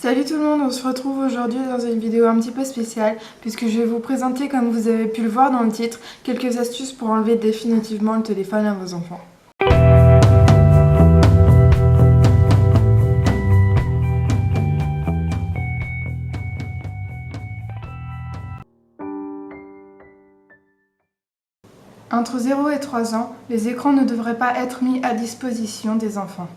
Salut tout le monde, on se retrouve aujourd'hui dans une vidéo un petit peu spéciale puisque je vais vous présenter, comme vous avez pu le voir dans le titre, quelques astuces pour enlever définitivement le téléphone à vos enfants. Entre 0 et 3 ans, les écrans ne devraient pas être mis à disposition des enfants.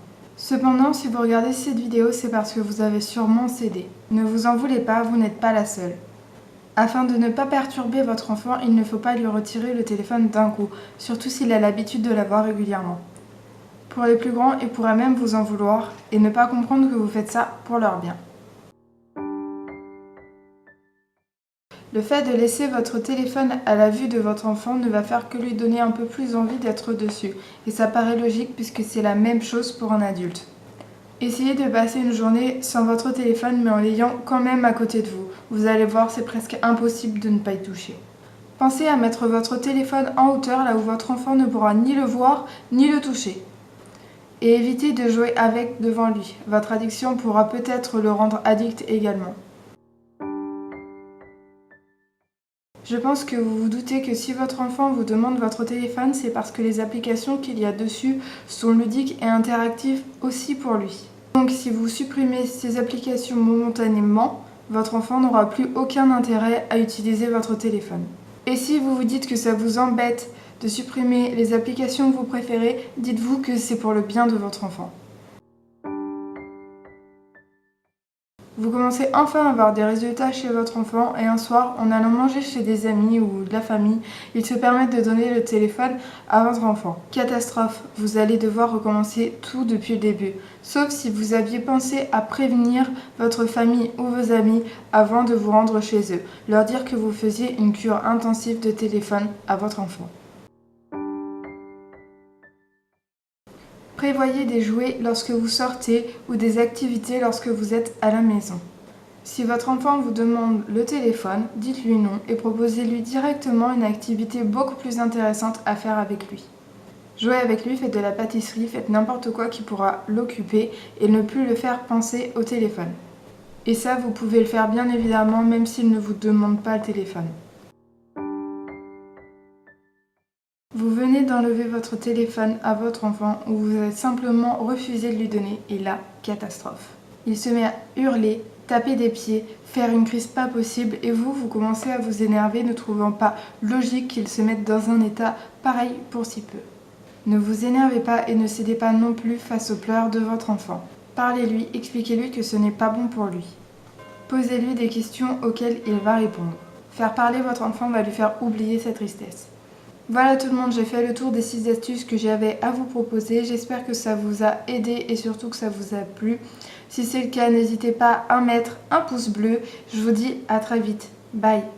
Cependant, si vous regardez cette vidéo, c'est parce que vous avez sûrement cédé. Ne vous en voulez pas, vous n'êtes pas la seule. Afin de ne pas perturber votre enfant, il ne faut pas lui retirer le téléphone d'un coup, surtout s'il a l'habitude de l'avoir régulièrement. Pour les plus grands, ils pourraient même vous en vouloir et ne pas comprendre que vous faites ça pour leur bien. Le fait de laisser votre téléphone à la vue de votre enfant ne va faire que lui donner un peu plus envie d'être dessus, et ça paraît logique puisque c'est la même chose pour un adulte. Essayez de passer une journée sans votre téléphone mais en l'ayant quand même à côté de vous. Vous allez voir, c'est presque impossible de ne pas y toucher. Pensez à mettre votre téléphone en hauteur là où votre enfant ne pourra ni le voir ni le toucher. Et évitez de jouer avec devant lui. Votre addiction pourra peut-être le rendre addict également. Je pense que vous vous doutez que si votre enfant vous demande votre téléphone, c'est parce que les applications qu'il y a dessus sont ludiques et interactives aussi pour lui. Donc si vous supprimez ces applications momentanément, votre enfant n'aura plus aucun intérêt à utiliser votre téléphone. Et si vous vous dites que ça vous embête de supprimer les applications que vous préférez, dites-vous que c'est pour le bien de votre enfant. Vous commencez enfin à avoir des résultats chez votre enfant et un soir, en allant manger chez des amis ou de la famille, ils se permettent de donner le téléphone à votre enfant. Catastrophe, vous allez devoir recommencer tout depuis le début. Sauf si vous aviez pensé à prévenir votre famille ou vos amis avant de vous rendre chez eux. Leur dire que vous faisiez une cure intensive de téléphone à votre enfant. Prévoyez des jouets lorsque vous sortez ou des activités lorsque vous êtes à la maison. Si votre enfant vous demande le téléphone, dites-lui non et proposez-lui directement une activité beaucoup plus intéressante à faire avec lui. Jouez avec lui, faites de la pâtisserie, faites n'importe quoi qui pourra l'occuper et ne plus le faire penser au téléphone. Et ça, vous pouvez le faire bien évidemment même s'il ne vous demande pas le téléphone. Vous venez d'enlever votre téléphone à votre enfant ou vous avez simplement refusé de lui donner et là, catastrophe. Il se met à hurler, taper des pieds, faire une crise pas possible et vous commencez à vous énerver ne trouvant pas logique qu'il se mette dans un état pareil pour si peu. Ne vous énervez pas et ne cédez pas non plus face aux pleurs de votre enfant. Parlez-lui, expliquez-lui que ce n'est pas bon pour lui. Posez-lui des questions auxquelles il va répondre. Faire parler votre enfant va lui faire oublier sa tristesse. Voilà tout le monde, j'ai fait le tour des 6 astuces que j'avais à vous proposer. J'espère que ça vous a aidé et surtout que ça vous a plu. Si c'est le cas, n'hésitez pas à mettre un pouce bleu. Je vous dis à très vite. Bye!